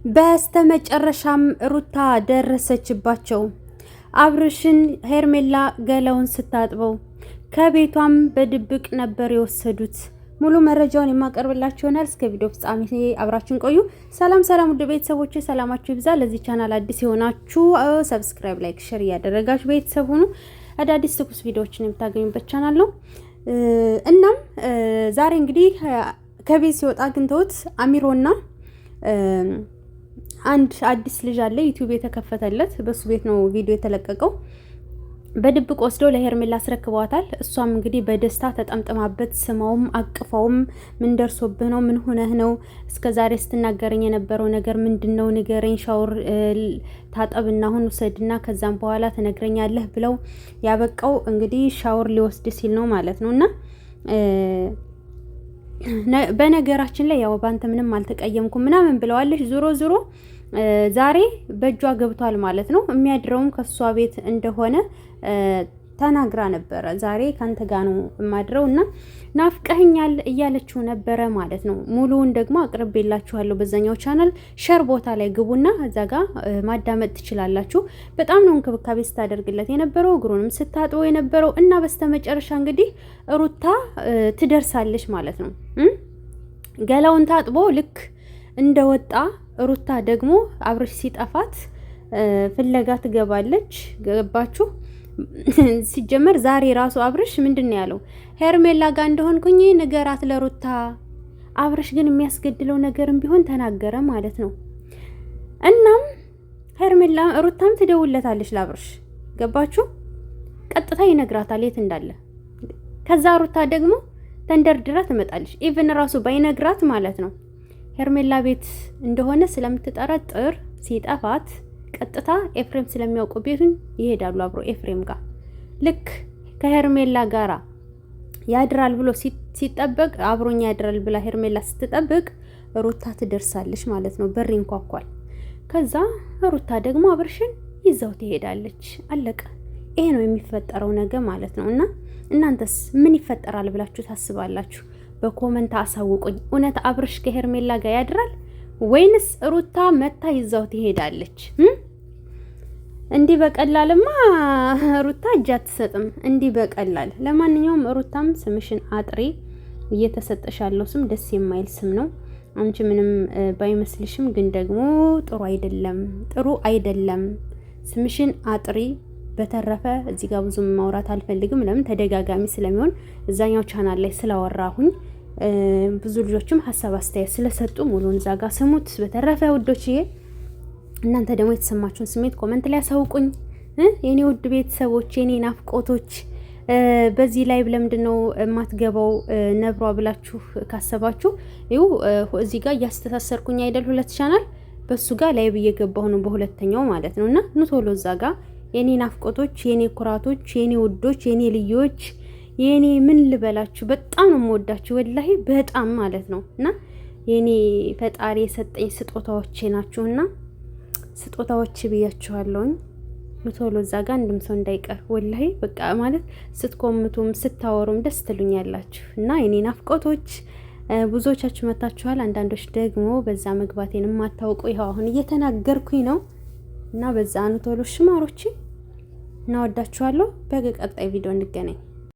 በስተመጨረሻም ሩታ ደረሰችባቸው። አብርሽን ሄርሜላ ገላውን ስታጥበው ከቤቷም በድብቅ ነበር የወሰዱት። ሙሉ መረጃውን የማቀርብላችሁ ይሆናል። እስከ ቪዲዮ ፍጻሜ አብራችሁን ቆዩ። ሰላም ሰላም፣ ውድ ቤተሰቦች ሰላማችሁ ይብዛ። ለዚህ ቻናል አዲስ የሆናችሁ ሰብስክራይብ፣ ላይክ፣ ሼር እያደረጋችሁ ቤተሰብ ሁኑ። አዳዲስ ትኩስ ቪዲዮዎችን የምታገኙበት ቻናል ነው። እናም ዛሬ እንግዲህ ከቤት ሲወጣ አግኝተውት አሚሮና አንድ አዲስ ልጅ አለ ዩቲዩብ የተከፈተለት በሱ ቤት ነው ቪዲዮ የተለቀቀው። በድብቅ ወስደው ለሄርሜላ አስረክበዋታል። እሷም እንግዲህ በደስታ ተጠምጥማበት ስማውም አቅፋውም ምን ደርሶብህ ነው? ምን ሆነህ ነው? እስከዛሬ ስትናገረኝ የነበረው ነገር ምንድነው? ንገረኝ፣ ሻወር ታጠብና አሁን ውሰድና ከዛም በኋላ ትነግረኛለህ ብለው ያበቃው እንግዲህ ሻወር ሊወስድ ሲል ነው ማለት ነውና በነገራችን ላይ ያው ባንተ ምንም አልተቀየምኩም ምናምን ብለዋለች። ዞሮ ዞሮ ዛሬ በእጇ ገብቷል ማለት ነው። የሚያድረውም ከሷ ቤት እንደሆነ ተናግራ ነበረ። ዛሬ ካንተ ጋር ነው የማድረው እና ናፍቀኸኛል እያለችው ነበረ ማለት ነው። ሙሉውን ደግሞ አቅርቤላችኋለሁ በዛኛው ቻናል ሸር ቦታ ላይ ግቡና እዛ ጋር ማዳመጥ ትችላላችሁ። በጣም ነው እንክብካቤ ስታደርግለት የነበረው፣ እግሩንም ስታጥበው የነበረው እና በስተመጨረሻ እንግዲህ ሩታ ትደርሳለች ማለት ነው። ገላውን ታጥቦ ልክ እንደወጣ ሩታ ደግሞ አብርሽ ሲጠፋት ፍለጋ ትገባለች። ገባችሁ? ሲጀመር ዛሬ ራሱ አብርሽ ምንድነው ያለው? ሄርሜላ ጋር እንደሆንኩኝ ንገራት ለሩታ። አብርሽ ግን የሚያስገድለው ነገርም ቢሆን ተናገረ ማለት ነው። እናም ሄርሜላ ሩታም ትደውለታለች ለአብርሽ። ገባችሁ? ቀጥታ ይነግራታል የት እንዳለ። ከዛ ሩታ ደግሞ ተንደርድራ ትመጣለች። ኢቭን ራሱ ባይነግራት ማለት ነው ሄርሜላ ቤት እንደሆነ ስለምትጠረጥር ሲጠፋት ቀጥታ ኤፍሬም ስለሚያውቁ ቤቱን ይሄዳሉ አብሮ ኤፍሬም ጋር። ልክ ከሄርሜላ ጋራ ያድራል ብሎ ሲጠበቅ አብሮኛ ያድራል ብላ ሄርሜላ ስትጠብቅ ሩታ ትደርሳለች ማለት ነው። በር ይንኳኳል። ከዛ ሩታ ደግሞ አብርሽን ይዛው ትሄዳለች። አለቀ። ይሄ ነው የሚፈጠረው ነገር ማለት ነው። እና እናንተስ ምን ይፈጠራል ብላችሁ ታስባላችሁ? በኮመንት አሳውቁኝ። እውነት አብርሽ ከሄርሜላ ጋር ያድራል ወይንስ ሩታ መታ ይዛው ትሄዳለች? እንዲህ በቀላልማ ሩታ እጅ አትሰጥም። እንዲህ በቀላል ለማንኛውም ሩታም ስምሽን አጥሪ። እየተሰጠሽ ያለው ስም ደስ የማይል ስም ነው። አንቺ ምንም ባይመስልሽም ግን ደግሞ ጥሩ አይደለም። ስምሽን አጥሪ። በተረፈ እዚህ ጋር ብዙም ማውራት አልፈልግም። ለምን ተደጋጋሚ ስለሚሆን እዛኛው ቻናል ላይ ስላወራሁኝ ብዙ ልጆችም ሀሳብ አስተያየት ስለሰጡ ሙሉን እዛ ጋር ስሙት። በተረፈ ውዶችዬ እናንተ ደግሞ የተሰማችሁን ስሜት ኮመንት ላይ አሳውቁኝ። የኔ ውድ ቤተሰቦች፣ የኔ ናፍቆቶች በዚህ ላይ ለምንድን ነው የማትገባው ነብሯ ብላችሁ ካሰባችሁ ይኸው እዚህ ጋር እያስተሳሰርኩኝ አይደል? ሁለት ቻናል በሱ ጋር ላይ እየገባሁ ነው በሁለተኛው ማለት ነውና ኑ ቶሎ እዛ ጋር የኔ ናፍቆቶች፣ የኔ ኩራቶች፣ የኔ ውዶች፣ የኔ ልዮች፣ የኔ ምን ልበላችሁ በጣም ነው የምወዳችሁ ወላሂ በጣም ማለት ነው። እና የኔ ፈጣሪ የሰጠኝ ስጦታዎቼ ናችሁና ስጦታዎች ብያችኋለሁኝ። ቶሎ እዛ ጋር አንድም ሰው እንዳይቀር ወላሂ በቃ ማለት ስትኮምቱም ስታወሩም ደስ ትሉኛላችሁ። እና የኔ ናፍቆቶች ብዙዎቻችሁ መታችኋል። አንዳንዶች ደግሞ በዛ መግባቴን የማታውቁ ይኸው አሁን እየተናገርኩኝ ነው። እና በዛ ነው ቶሎ ሽማሮች እና ወዳችኋለሁ። በቀጣይ ቪዲዮ እንገናኝ።